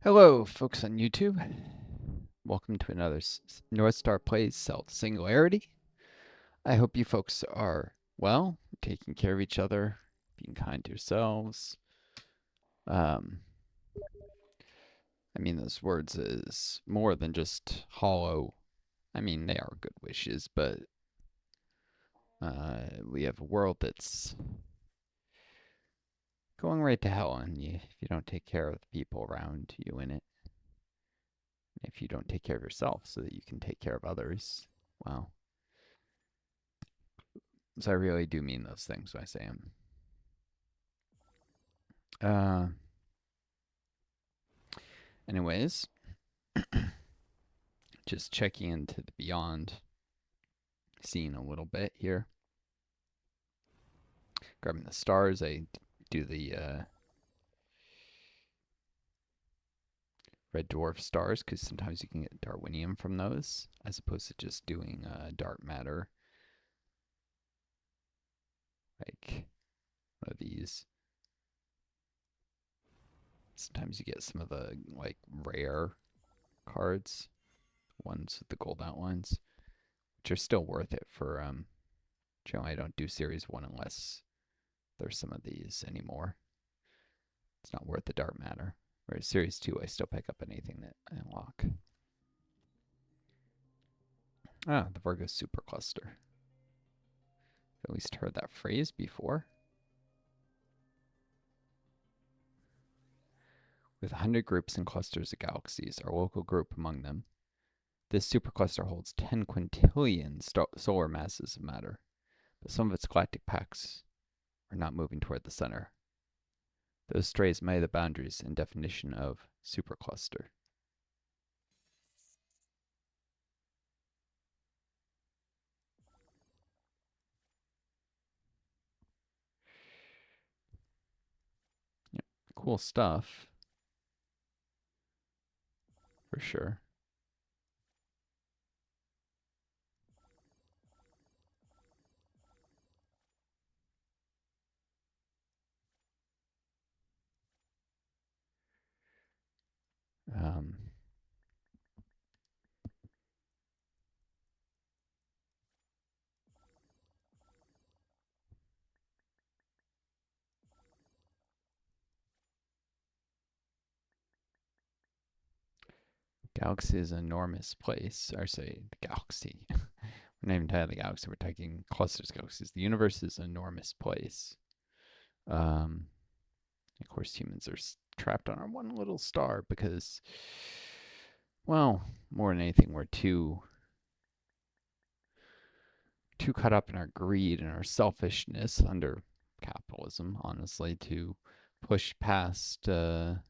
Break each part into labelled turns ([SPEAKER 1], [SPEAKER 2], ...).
[SPEAKER 1] Hello, folks on YouTube. Welcome to another Northstar Plays Singularity. I hope you folks are well, taking care of each other, being kind to yourselves. Um, those words is more than just hollow. They are good wishes, but we have a world that's going right to hell, and if you don't take care of the people around you in it, if you don't take care of yourself so that you can take care of others, well, so I really do mean those things when I say them. Anyways, just checking into the beyond scene a little bit here. Grabbing the stars, I do the red dwarf stars because sometimes you can get Darwinium from those, as opposed to just doing dark matter, like one of these. Sometimes you get some of the like rare cards, ones with the gold outlines, which are still worth it for generally I don't do series 1 unless there's some of these anymore. It's not worth the dark matter. Whereas series 2 I still pick up anything that I unlock. Ah, the Virgo supercluster. I've at least heard that phrase before. With 100 groups and clusters of galaxies, our local group among them, this supercluster holds 10 quintillion solar masses of matter, but some of its galactic packs are not moving toward the center. Those strays may the boundaries and definition of supercluster. Yep, cool stuff, for sure. Um, Galaxy is an enormous place. Or say, the galaxy. We're not even talking the galaxy, we're talking clusters of galaxies. The universe is an enormous place. Of course, humans are trapped on our one little star because, well, more than anything, we're too caught up in our greed and our selfishness under capitalism, honestly, to push past the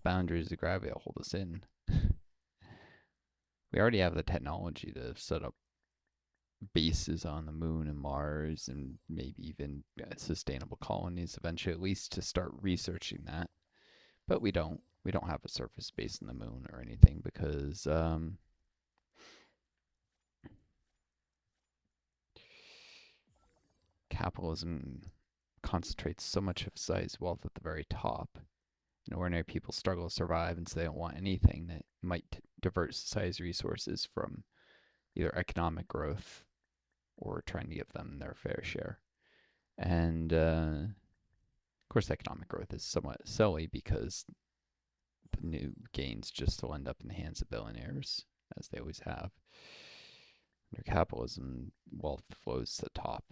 [SPEAKER 1] boundaries of gravity that hold us in. We already have the technology to set up bases on the moon and Mars and maybe even sustainable colonies eventually, at least to start researching that. But we don't. We don't have a surface base on the moon or anything because capitalism concentrates so much of society's wealth at the very top. And ordinary people struggle to survive, and so they don't want anything that might divert society's resources from either economic growth or trying to give them their fair share. And of course, economic growth is somewhat silly because the new gains just will end up in the hands of billionaires, as they always have. Under capitalism, wealth flows to the top.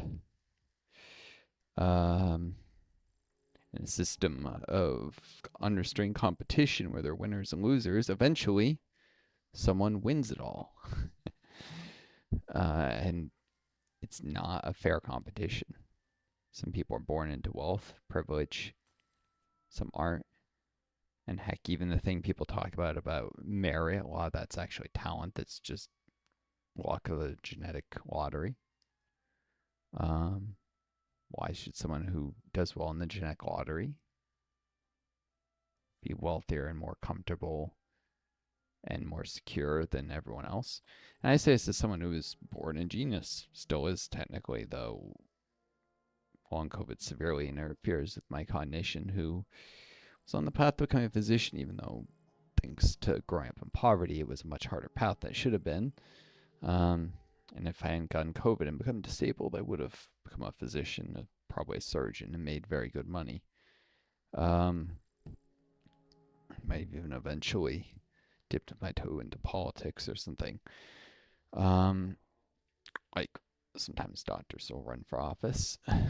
[SPEAKER 1] In a system of unrestrained competition where there are winners and losers, eventually someone wins it all. And it's not a fair competition. Some people are born into wealth, privilege, some aren't. And heck, even the thing people talk about merit, a lot of that's actually talent. That's just luck of the genetic lottery. Why should someone who does well in the genetic lottery be wealthier and more comfortable and more secure than everyone else? And I say this as someone who was born a genius, still is technically, though long COVID severely interferes with my cognition, who So on the path to becoming a physician, even though thanks to growing up in poverty, it was a much harder path than it should have been. Um, and if I hadn't gotten COVID and become disabled, I would have become a physician, probably a surgeon, and made very good money. Um, might even eventually dipped my toe into politics or something. Um, like sometimes doctors will run for office. I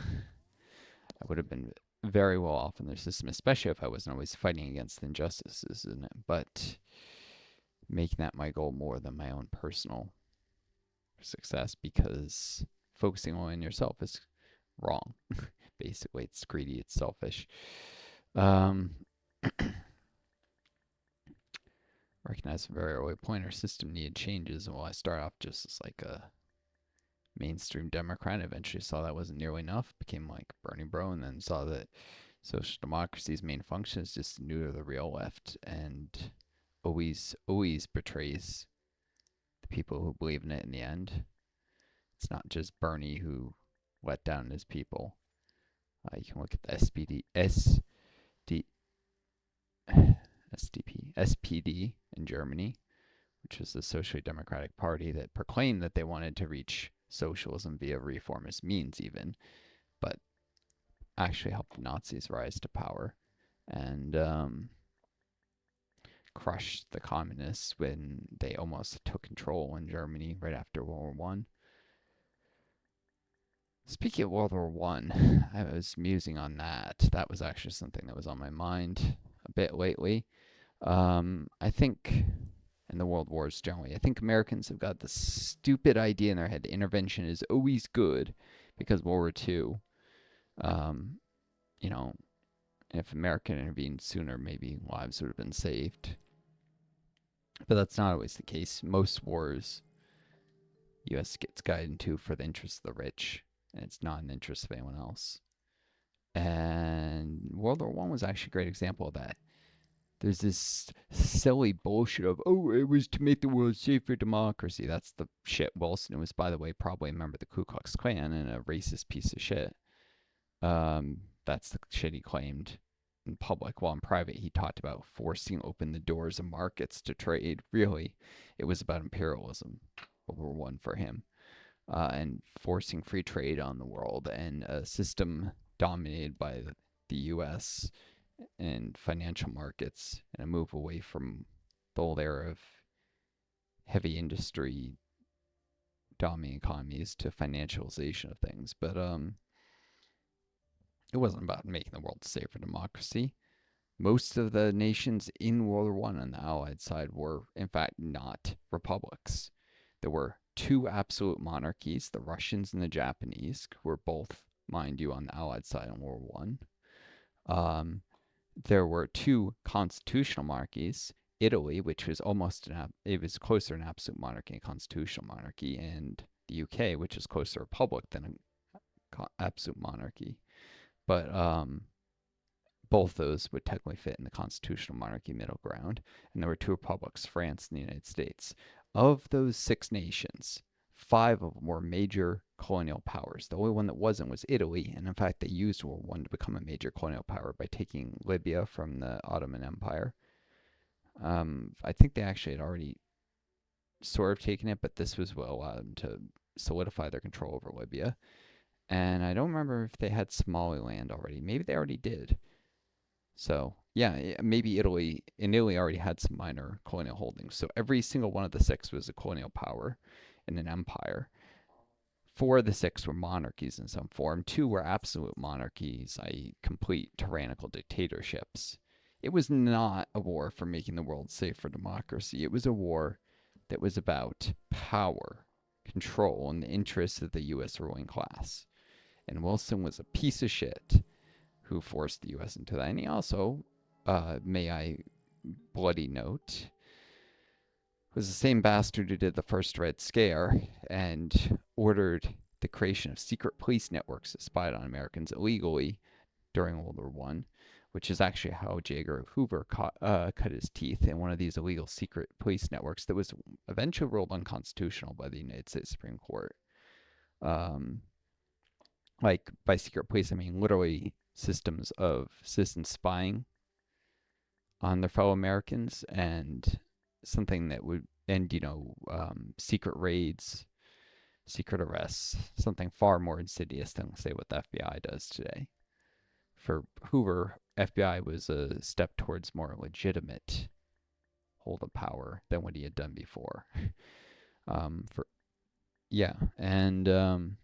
[SPEAKER 1] would have been very well off in their system, especially if I wasn't always fighting against injustices in it. But making that my goal more than my own personal success, because focusing only on yourself is wrong. Basically, it's greedy, it's selfish. Um, Recognize a very early point our system needed changes, and while I started off just as like a mainstream Democrat, I eventually saw that wasn't nearly enough, became like Bernie Bro, and then saw that social democracy's main function is just to neuter the real left and always betrays the people who believe in it in the end. It's not just Bernie who let down his people. You can look at the SPD in Germany, which was the Social Democratic Party that proclaimed that they wanted to reach socialism via reformist means, even, but actually helped the Nazis rise to power and crushed the communists when they almost took control in Germany right after World War One. Speaking of World War One, I was musing on that. That was actually something that was on my mind a bit lately. I think in the world wars generally, I think Americans have got this stupid idea in their head: intervention is always good, because World War Two, um, you know, if America intervened sooner, maybe lives would have been saved. But that's not always the case. Most wars, U.S. gets guided into for the interests of the rich, and it's not in the interest of anyone else. And World War One was actually a great example of that. There's this silly bullshit of, oh, it was to make the world safe for democracy. That's the shit Wilson was, by the way, probably a member of the Ku Klux Klan and a racist piece of shit. That's the shit he claimed in public, while in private he talked about forcing open the doors of markets to trade. Really, it was about imperialism, World War One for him, and forcing free trade on the world, and a system dominated by the U.S. and financial markets, and a move away from the old era of heavy industry dominating economies to financialization of things. But it wasn't about making the world safe for democracy. Most of the nations in World War One on the Allied side were, in fact, not republics. There were two absolute monarchies, the Russians and the Japanese, who were both, mind you, on the Allied side in World War One. There were two constitutional monarchies, Italy, which was it was closer to an absolute monarchy, a constitutional monarchy, and the UK, which is closer to a republic than an absolute monarchy. But both those would technically fit in the constitutional monarchy middle ground. And there were two republics, France and the United States. Of those six nations, five of them were major colonial powers. The only one that wasn't was Italy, and in fact, they used World War I to become a major colonial power by taking Libya from the Ottoman Empire. I think they actually had already sort of taken it, but this was what allowed them to solidify their control over Libya. And I don't remember if they had Somaliland already. Maybe they already did. So yeah, maybe Italy already had some minor colonial holdings. So every single one of the six was a colonial power in an empire. Four of the six were monarchies in some form. Two were absolute monarchies, i.e., complete tyrannical dictatorships. It was not a war for making the world safe for democracy. It was a war that was about power, control, and the interests of the U.S. ruling class. And Wilson was a piece of shit who forced the U.S. into that. And he also, may I bloody note, was the same bastard who did the first Red Scare and ordered the creation of secret police networks that spied on Americans illegally during World War One, which is actually how J. Edgar Hoover cut his teeth in one of these illegal secret police networks that was eventually ruled unconstitutional by the United States Supreme Court. Um, like by secret police, I mean literally systems of citizen spying on their fellow Americans, and something that would end, secret raids, secret arrests, something far more insidious than, say, what the FBI does today. For Hoover, FBI was a step towards more legitimate hold of power than what he had done before. For yeah, and of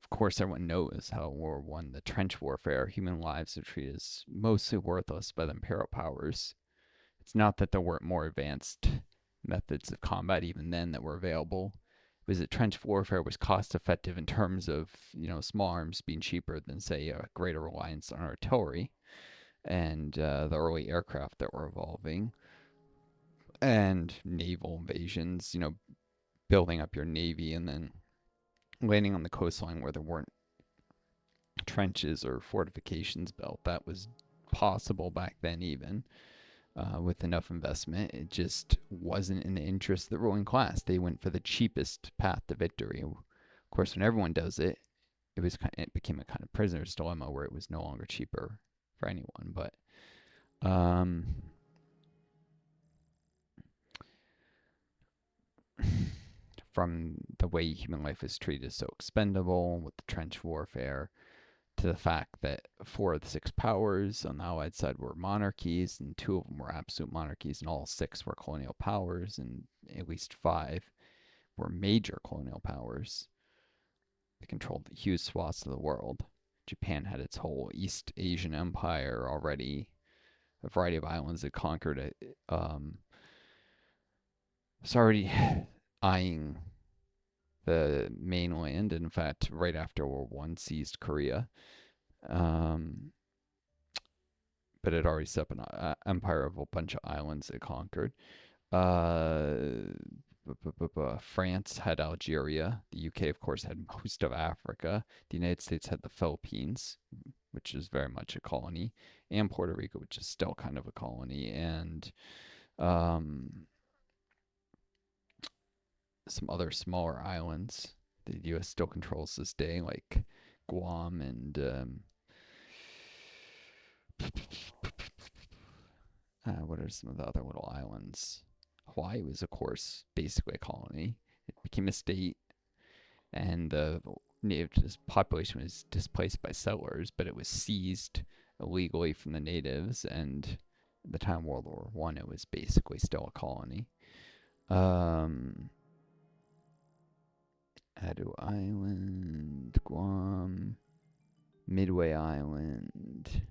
[SPEAKER 1] course, everyone knows how World War One, the trench warfare, human lives are treated as mostly worthless by the imperial powers. It's not that there weren't more advanced methods of combat even then that were available. It was that trench warfare was cost effective in terms of small arms being cheaper than, say, a greater reliance on artillery and the early aircraft that were evolving, and naval invasions. Building up your navy and then landing on the coastline where there weren't trenches or fortifications built. That was possible back then, even with enough investment. It just wasn't in the interest of the ruling class. They went for the cheapest path to victory. Of course, when everyone does it, it became a kind of prisoner's dilemma where it was no longer cheaper for anyone. But um, from the way human life is treated as so expendable with the trench warfare, to the fact that four of the six powers on the Allied side were monarchies, and two of them were absolute monarchies, and all six were colonial powers, and at least five were major colonial powers that controlled huge swaths of the world. Japan had its whole East Asian empire already, a variety of islands it conquered. It's already eyeing the mainland. In fact, right after World War One, seized Korea. Um, but it already set up an empire of a bunch of islands it conquered. Uh, France had Algeria. The UK, of course, had most of Africa. The United States had the Philippines, which is very much a colony, and Puerto Rico, which is still kind of a colony, and um, some other smaller islands the U.S. still controls this day, like Guam and what are some of the other little islands? Hawaii was, of course, basically a colony. It became a state, and the native population was displaced by settlers, but it was seized illegally from the natives. And at the time of World War One, it was basically still a colony. Um, Adu Island, Guam, Midway Island.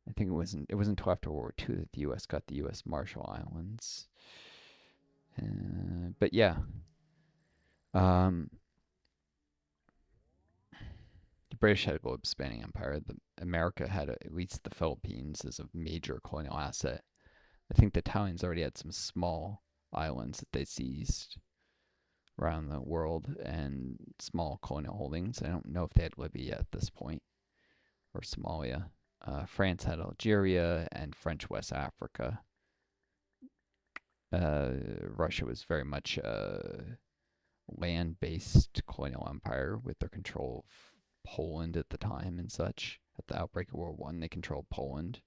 [SPEAKER 1] I think it wasn't until after World War II that the U.S. got the U.S. Marshall Islands. But yeah, um, the British had a globe spanning empire. America had at least the Philippines as a major colonial asset. I think the Italians already had some small islands that they seized around the world and small colonial holdings. I don't know if they had Libya yet at this point, or Somalia. France had Algeria and French West Africa. Russia was very much a land-based colonial empire with their control of Poland at the time and such. At the outbreak of World War One, they controlled Poland.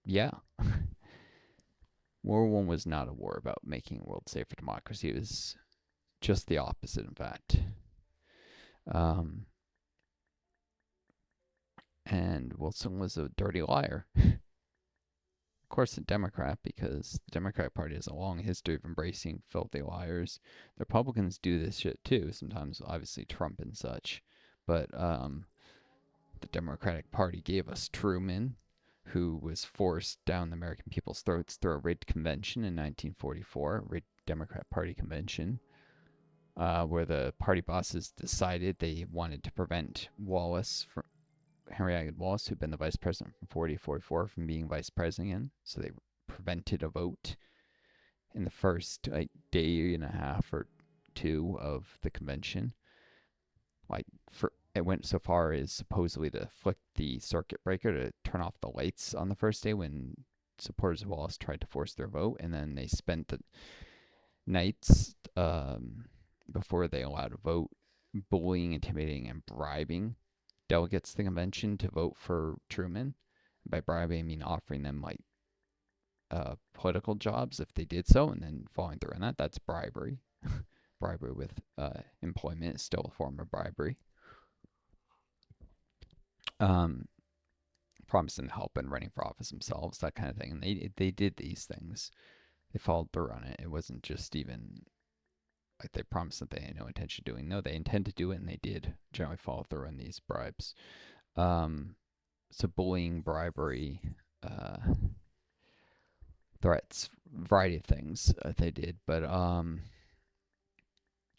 [SPEAKER 1] Yeah, World War One was not a war about making the world safe for democracy. It was just the opposite, in fact. Um, and Wilson was a dirty liar. Of course, a Democrat, because the Democratic Party has a long history of embracing filthy liars. The Republicans do this shit too, sometimes, obviously, Trump and such. But the Democratic Party gave us Truman, who was forced down the American people's throats through a rigged convention in 1944, a rigged Democrat Party convention, where the party bosses decided they wanted to prevent Henry Agnew Wallace, who'd been the vice president from 40 to 44, from being vice president. So they prevented a vote in the first day and a half or two of the convention. It went so far as supposedly to flick the circuit breaker to turn off the lights on the first day when supporters of Wallace tried to force their vote, and then they spent the nights before they allowed a vote bullying, intimidating, and bribing delegates to the convention to vote for Truman. By bribing, I mean offering them like political jobs if they did so, and then following through on that. That's bribery. Bribery with employment is still a form of bribery. Um, Promising help in running for office themselves, that kind of thing. And they did these things. They followed through on it. It wasn't just even like they promised that they had no intention of doing. No, they intend to do it, and they did generally follow through on these bribes. Um, so bullying, bribery, uh, threats, variety of things they did, but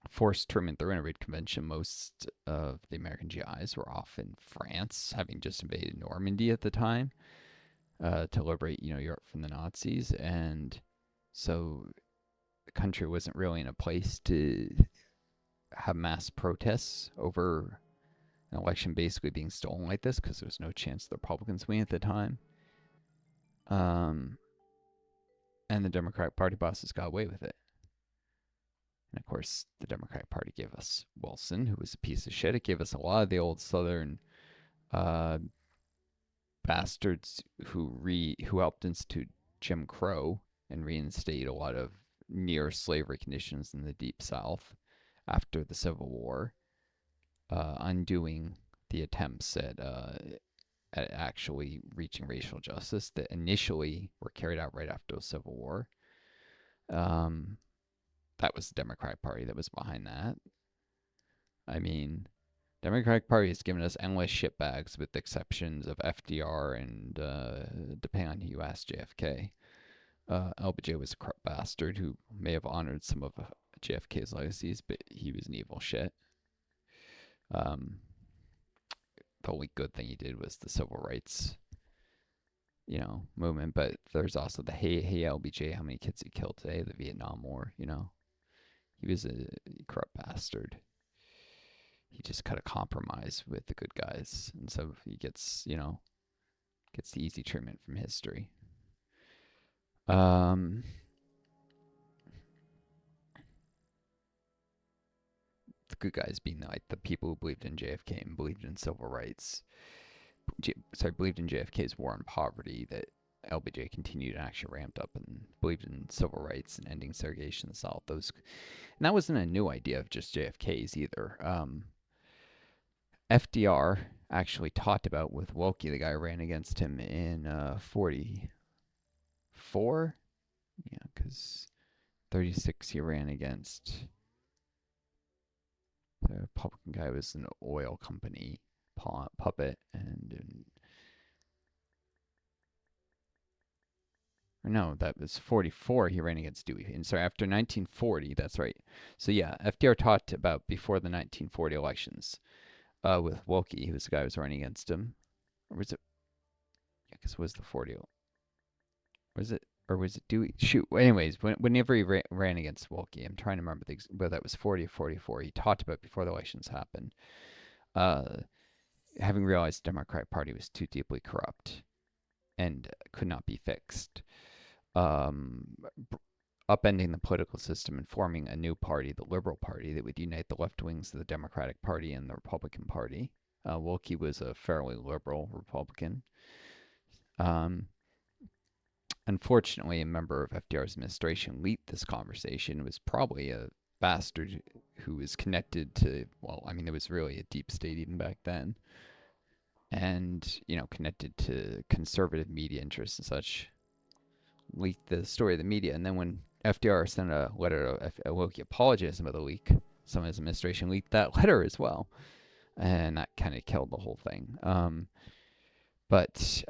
[SPEAKER 1] forced Truman through in a raid convention. Most of the American GIs were off in France, having just invaded Normandy at the time to liberate, Europe from the Nazis, and so the country wasn't really in a place to have mass protests over an election basically being stolen like this because there was no chance the Republicans winning at the time. Um, and the Democratic Party bosses got away with it. And of course, the Democratic Party gave us Wilson, who was a piece of shit. It gave us a lot of the old Southern uh, bastards who helped institute Jim Crow and reinstate a lot of near slavery conditions in the Deep South after the Civil War, undoing the attempts at actually reaching racial justice that initially were carried out right after the Civil War. Um, that was the Democratic Party that was behind that. I mean, Democratic Party has given us endless shitbags with the exceptions of FDR and, depending on who you ask, JFK. LBJ was a corrupt bastard who may have honored some of JFK's legacies, but he was an evil shit. Um, the only good thing he did was the civil rights, movement. But there's also the hey LBJ, how many kids he killed today, the Vietnam War. He was a corrupt bastard. He just cut a compromise with the good guys, and so he gets the easy treatment from history. Um, the good guys being like the people who believed in JFK and believed in civil rights. Believed in JFK's war on poverty that LBJ continued and actually ramped up, and believed in civil rights and ending segregation in the South. And that wasn't a new idea of just JFK's either. FDR actually talked about with Wilkie, the guy who ran against him in 44. Yeah, because 36 he ran against the Republican guy was an oil company puppet, and or no, that was 44 he ran against Dewey. And sorry, after 1940, that's right. So yeah, FDR talked about before the 1940 elections with Wilkie, who was the guy who was running against him. Or was it? Yeah, because it was the 40. Was it? Or was it Dewey? Shoot. Anyways, whenever he ran against Wilkie, I'm trying to remember whether that was 40 or 44. He talked about before the elections happened. Uh, Having realized the Democratic Party was too deeply corrupt and could not be fixed, um, upending the political system and forming a new party, the Liberal Party, that would unite the left wings of the Democratic Party and the Republican Party. Wilkie was a fairly liberal Republican. Um, Unfortunately, a member of FDR's administration leaked this conversation. It was probably a bastard who was connected to, well, I mean, there was really a deep state even back then, and, connected to conservative media interests and such, leaked the story of the media. And then when FDR sent a letter to Wilkie apologizing about the leak, some of his administration leaked that letter as well. And that kind of killed the whole thing. But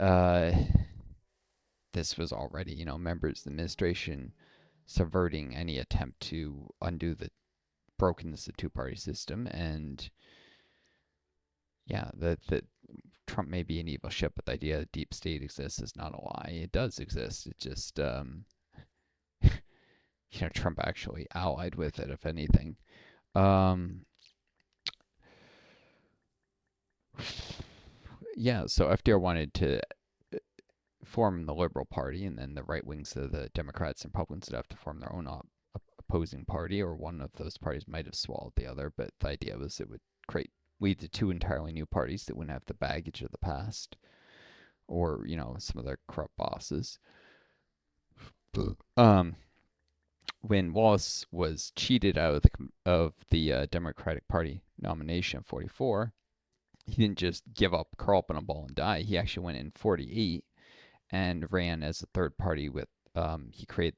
[SPEAKER 1] this was already, members of the administration subverting any attempt to undo the brokenness of the two-party system. And yeah, that Trump may be an evil shit, but the idea that deep state exists is not a lie. It does exist. It just, Trump actually allied with it, if anything. Yeah, so FDR wanted to form the Liberal Party, and then the right wings of the Democrats and Republicans would have to form their own opposing party, or one of those parties might have swallowed the other. But the idea was it would create lead to two entirely new parties that wouldn't have the baggage of the past, or some of their corrupt bosses. Um, when Wallace was cheated out of the Democratic Party nomination in 44, he didn't just give up, curl up in a ball, and die. He actually went in 48 and ran as a third party with he created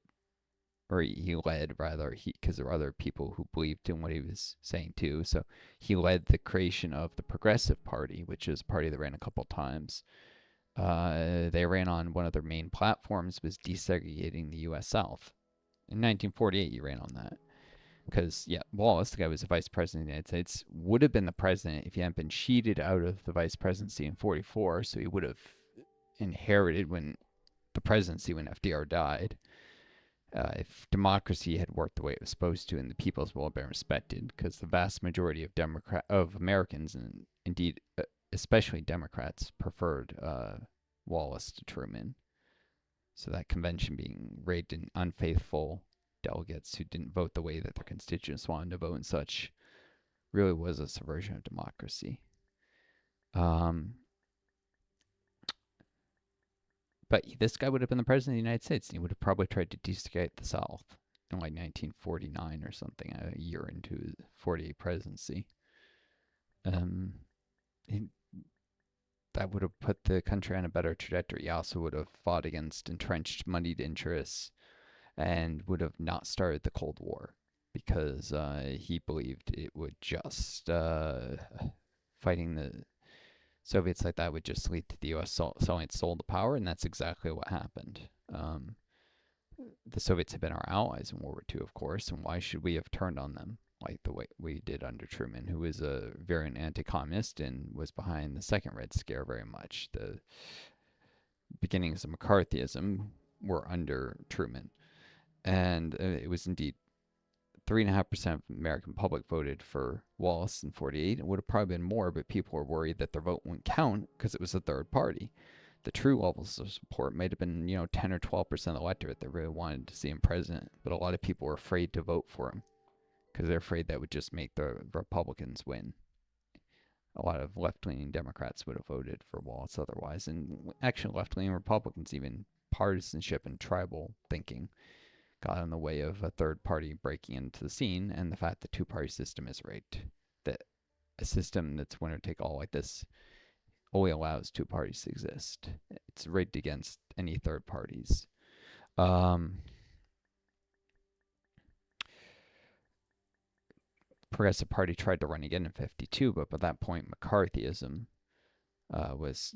[SPEAKER 1] or he led rather he because there were other people who believed in what he was saying too. So he led the creation of the Progressive Party, which is a party that ran a couple times. They ran on one of their main platforms was desegregating the U.S. South. In 1948, he ran on that because Wallace, the guy who was the vice president of the United States, would have been the president if he hadn't been cheated out of the vice presidency in 44. So he would have inherited the presidency when FDR died. If democracy had worked the way it was supposed to, and the people's will have been respected, because the vast majority of Americans, and indeed especially Democrats, preferred Wallace to Truman. So that convention being rigged and unfaithful delegates who didn't vote the way that their constituents wanted to vote and such really was a subversion of democracy. Um, but this guy would have been the president of the United States, and he would have probably tried to desegregate the South in like 1949 or something, a year into his 48 presidency. Um, he, that would have put the country on a better trajectory. He also would have fought against entrenched moneyed interests and would have not started the Cold War because he believed it would just fighting the Soviets like that would just lead to the U.S. selling its soul to power, and that's exactly what happened. The Soviets had been our allies in World War II, of course, and why should we have turned on them like the way we did under Truman, who was a very anti-communist and was behind the Second Red Scare very much. The beginnings of McCarthyism were under Truman, and it was indeed 3.5% of the American public voted for Wallace in 48. It would have probably been more, but people were worried that their vote wouldn't count because it was a third party. The true levels of support might have been, 10 or 12% of the electorate that really wanted to see him president, but a lot of people were afraid to vote for him because they're afraid that would just make the Republicans win. A lot of left-leaning Democrats would have voted for Wallace otherwise, and actually left-leaning Republicans, even partisanship and tribal thinking, got in the way of a third party breaking into the scene, and the fact the two-party system is rigged. That a system that's winner take all like this only allows two parties to exist. It's rigged against any third parties. Progressive Party tried to run again in 52, but by that point, McCarthyism was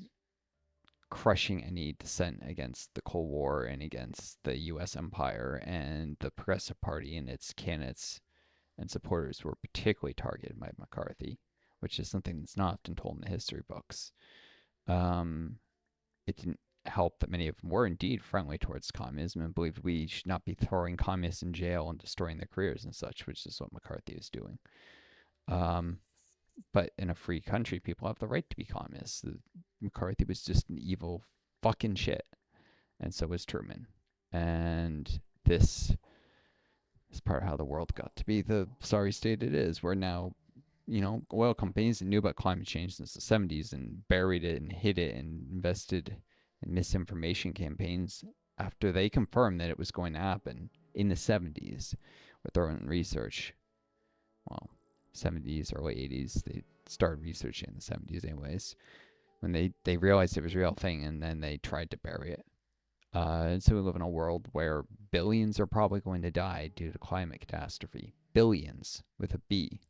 [SPEAKER 1] crushing any dissent against the Cold War and against the U.S. empire, and the Progressive Party and its candidates and supporters were particularly targeted by McCarthy, which is something that's not often told in the history books. It didn't help that many of them were indeed friendly towards communism and believed we should not be throwing communists in jail and destroying their careers and such, which is what McCarthy is doing. But in a free country, people have the right to be communists. McCarthy was just an evil fucking shit, and so was Truman. And this is part of how the world got to be the sorry state it is. We're now, oil companies that knew about climate change since the 70s and buried it and hid it and invested in misinformation campaigns after they confirmed that it was going to happen in the 70s with their own research. Well, 70s, early 80s. They started researching in the 70s anyways, when they realized it was a real thing, and then they tried to bury it. And so we live in a world where billions are probably going to die due to climate catastrophe. Billions with a B.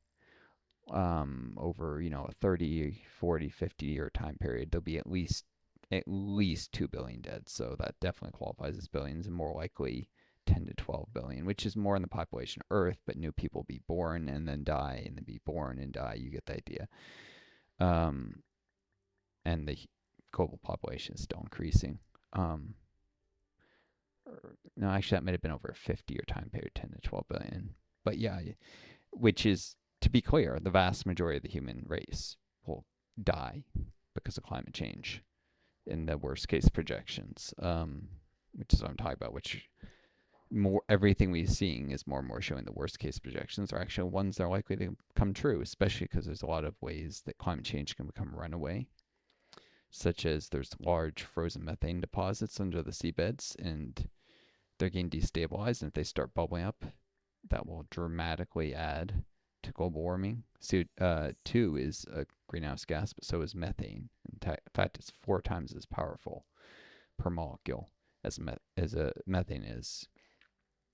[SPEAKER 1] Over, a 30, 40, 50-year time period, there'll be at least 2 billion dead. So that definitely qualifies as billions, and more likely 10 to 12 billion, which is more in the population of Earth, but new people be born and then die and then be born and die. You get the idea. And the global population is still increasing. No, actually, that might have been over a 50-year time period, 10 to 12 billion. But yeah, which is, to be clear, the vast majority of the human race will die because of climate change in the worst case projections, which is what I'm talking about, which more everything we're seeing is more and more showing the worst case projections are actually ones that are likely to come true, especially because there's a lot of ways that climate change can become a runaway, such as there's large frozen methane deposits under the seabeds, and they're getting destabilized. And if they start bubbling up, that will dramatically add to global warming. CO2 is a greenhouse gas, but so is methane. In fact, it's 4 times as powerful per molecule as a methane is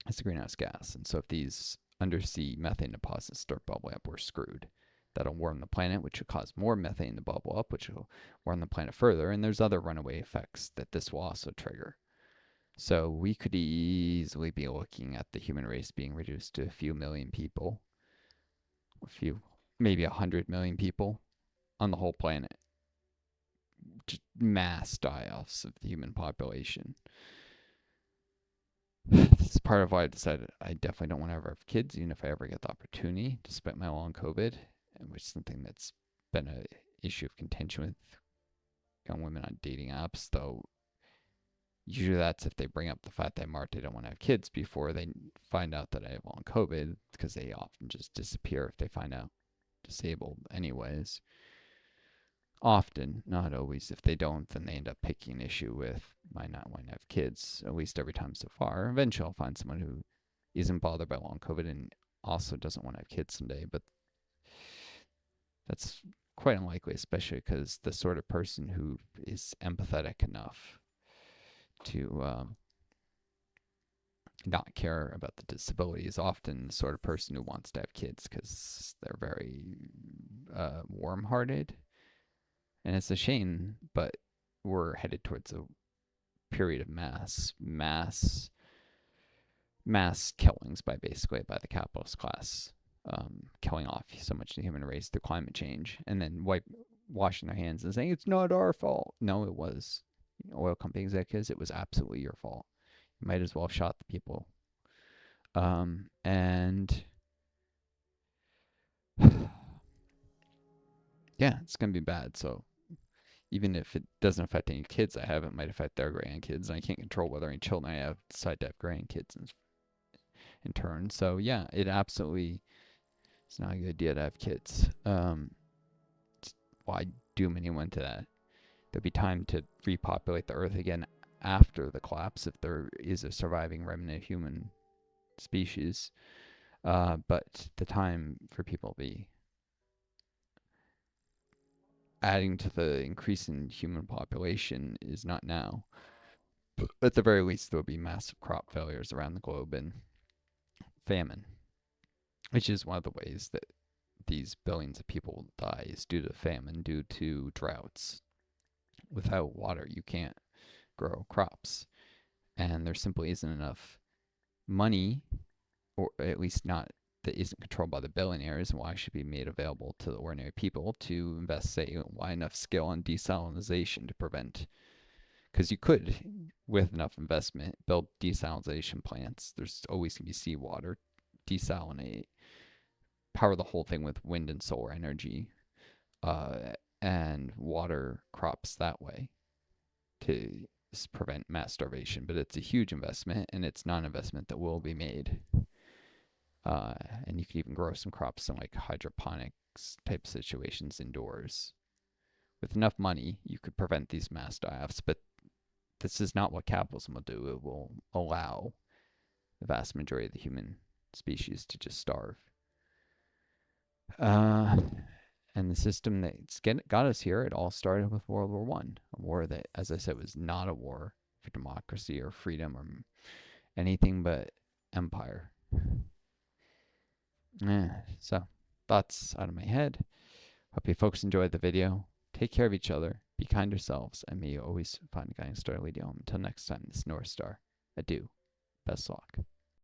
[SPEAKER 1] as a greenhouse gas. And so if these undersea methane deposits start bubbling up, we're screwed. That'll warm the planet, which will cause more methane to bubble up, which will warm the planet further. And there's other runaway effects that this will also trigger. So we could easily be looking at the human race being reduced to a few million people, a few, maybe 100 million people on the whole planet. Just mass die-offs of the human population. This is part of why I decided I definitely don't want to ever have kids, even if I ever get the opportunity, despite my long COVID, which is something that's been an issue of contention with young women on dating apps, though usually that's if they bring up the fact that they don't want to have kids before they find out that I have long COVID, because they often just disappear if they find out disabled anyways. Often, not always. If they don't, then they end up picking an issue with my not wanting to have kids, at least every time so far. Eventually, I'll find someone who isn't bothered by long COVID and also doesn't want to have kids someday, but that's quite unlikely, especially because the sort of person who is empathetic enough to not care about the disability is often the sort of person who wants to have kids because they're very warm-hearted. And it's a shame, but we're headed towards a period of mass killings by the capitalist class, killing off so much of the human race through climate change, and then washing their hands and saying it's not our fault. No, it was. Oil company executives, it was absolutely your fault. You might as well have shot the people. And yeah, it's gonna be bad. So even if it doesn't affect any kids I have, it might affect their grandkids. And I can't control whether any children I have decide to have grandkids in turn. So yeah, it absolutely is not a good idea to have kids. Why doom anyone to that? There'll be time to repopulate the earth again after the collapse if there is a surviving remnant of human species. But the time for people to be adding to the increase in human population is not now. But at the very least, there will be massive crop failures around the globe and famine, which is one of the ways that these billions of people will die is due to famine, due to droughts. Without water, you can't grow crops. And there simply isn't enough money, or at least not that isn't controlled by the billionaires, and why should be made available to the ordinary people to invest, say, why enough skill in desalination to prevent. Because you could, with enough investment, build desalination plants. There's always going to be seawater, desalinate, power the whole thing with wind and solar energy, and water crops that way to prevent mass starvation. But it's a huge investment, and it's not an investment that will be made. And you could even grow some crops in like hydroponics type situations indoors. With enough money, you could prevent these mass die-offs, but this is not what capitalism will do. It will allow the vast majority of the human species to just starve. And the system that's got us here, it all started with World War One, a war that, as I said, was not a war for democracy or freedom or anything but empire. So, thoughts out of my head. Hope you folks enjoyed the video. Take care of each other, be kind to yourselves, and may you always find a guiding star to lead you home. Until next time, this is Northstar. Adieu. Best luck.